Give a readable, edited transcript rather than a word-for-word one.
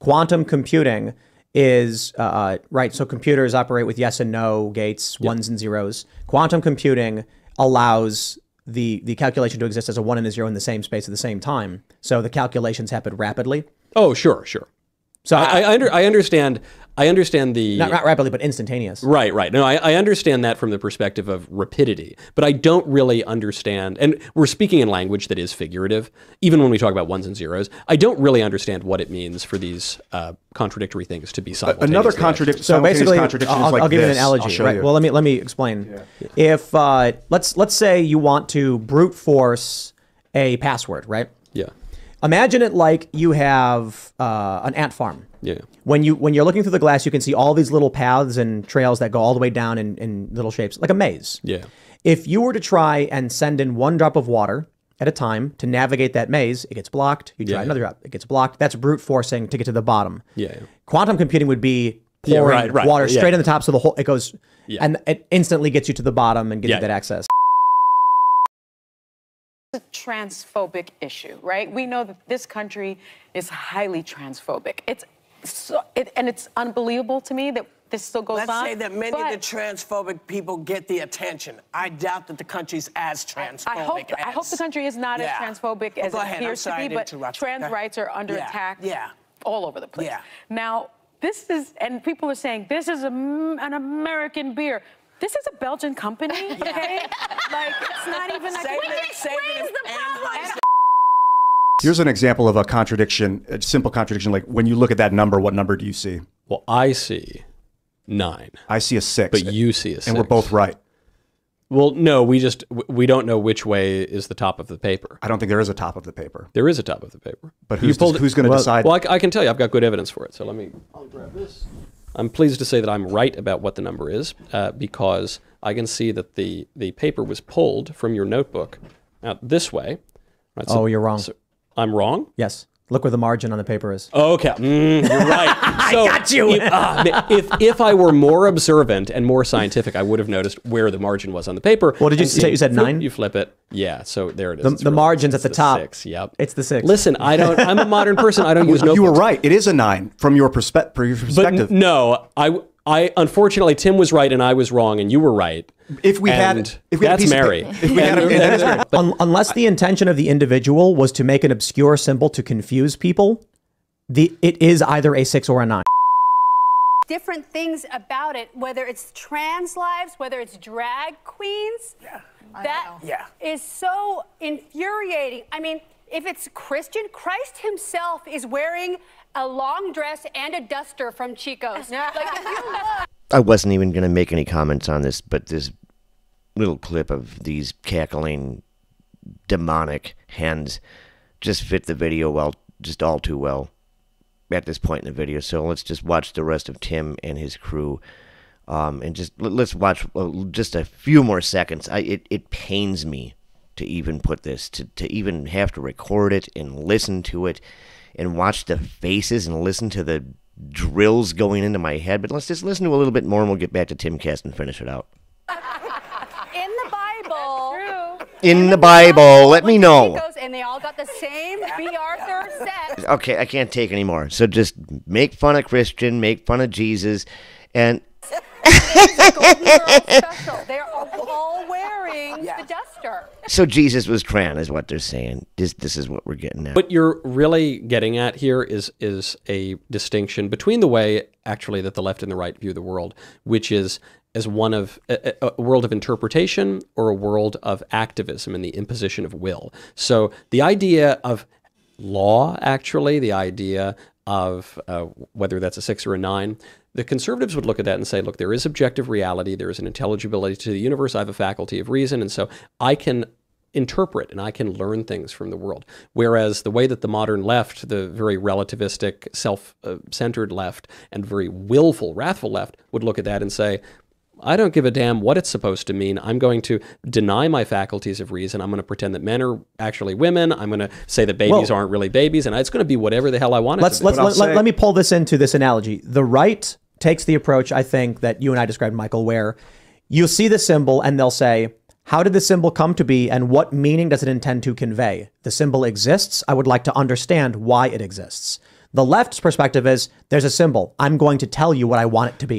Quantum computing is, right, so computers operate with yes and no gates, ones and zeros. Quantum computing allows the calculation to exist as a 1 and a 0 in the same space at the same time. So the calculations happen rapidly. Oh, sure. So I understand. I understand the not rapidly, but instantaneous. Right. No, I understand that from the perspective of rapidity, but I don't really understand. And we're speaking in language that is figurative, even when we talk about ones and zeros. I don't really understand what it means for these contradictory things to be simultaneous. Another contradiction. So basically, I'll give you an analogy. Right. Well, let me explain. Yeah. If let's say you want to brute force a password, right? Yeah. Imagine it like you have an ant farm. Yeah. When you're looking through the glass, you can see all these little paths and trails that go all the way down in little shapes, like a maze. Yeah. If you were to try and send in 1 drop of water at a time to navigate that maze, it gets blocked. You try another drop, it gets blocked. That's brute forcing to get to the bottom. Yeah. Quantum computing would be pouring water straight in the top, so the whole it goes, and it instantly gets you to the bottom and gives you that access. A transphobic issue, right? We know that this country is highly transphobic. And it's unbelievable to me that this still goes on. Let's say that many of the transphobic people get the attention. I doubt that the country's as transphobic. I hope the country is not as transphobic as it appears to be, but trans rights are under attack all over the place. Now, this is, and people are saying, this is an American beer. This is a Belgian company, okay? Like, it's not even a... Here's an example of a contradiction, a simple contradiction. Like when you look at that number, what number do you see? Well, I see 9. I see a 6. But you see a 6. And we're both right. Well, no, we don't know which way is the top of the paper. I don't think there is a top of the paper. There is a top of the paper. But who's going to decide? Well, I can tell you, I've got good evidence for it. So I'll grab this. I'm pleased to say that I'm right about what the number is because I can see that the paper was pulled from your notebook out this way. Right, so, you're wrong. So I'm wrong? Yes. Look where the margin on the paper is. Oh, okay. You're right. So, I got you. If I were more observant and more scientific, I would have noticed where the margin was on the paper. What did you say? You said 9? You flip it. Yeah, so there it is. The margin's at the top. 6, yep. It's the 6. Listen, I'm a modern person. I don't use notebooks. You were right. It is a 9 from your perspective. But no, I unfortunately, Tim was right and I was wrong and you were right. If we had Mary. Unless the intention of the individual was to make an obscure symbol to confuse people, it is either a 6 or a 9. Different things about it, whether it's trans lives, whether it's drag queens. That is so infuriating. I mean, if it's Christian, Christ himself is wearing a long dress and a duster from Chico's. Like, if you look... I wasn't even going to make any comments on this, but this little clip of these cackling demonic hens just fit the video just all too well at this point in the video. So let's just watch the rest of Tim and his crew. And just let's watch just a few more seconds. It pains me to even put this, to even have to record it and listen to it and watch the faces and listen to the drills going into my head. But let's just listen to a little bit more and we'll get back to Timcast and finish it out. In the Bible. In the Bible, let me know. And they all got the same B. Arthur set. Okay, I can't take anymore. So just make fun of Christian, make fun of Jesus, and... They're all wearing the duster. So Jesus was trans, is what they're saying. This is what we're getting at. What you're really getting at here is a distinction between the way, actually, that the left and the right view the world, which is as one of a world of interpretation or a world of activism and the imposition of will. So the idea of law, actually, the idea of whether that's a 6 or a 9, the conservatives would look at that and say, look, there is objective reality, there is an intelligibility to the universe, I have a faculty of reason, and so I can interpret and I can learn things from the world. Whereas the way that the modern left, the very relativistic, self-centered left, and very willful, wrathful left would look at that and say, I don't give a damn what it's supposed to mean. I'm going to deny my faculties of reason. I'm going to pretend that men are actually women. I'm going to say that babies aren't really babies, and it's going to be whatever the hell I want it to be. Let me pull this into this analogy. The right takes the approach, I think, that you and I described, Michael, where you'll see the symbol and they'll say, how did the symbol come to be and what meaning does it intend to convey? The symbol exists. I would like to understand why it exists. The left's perspective is there's a symbol. I'm going to tell you what I want it to be.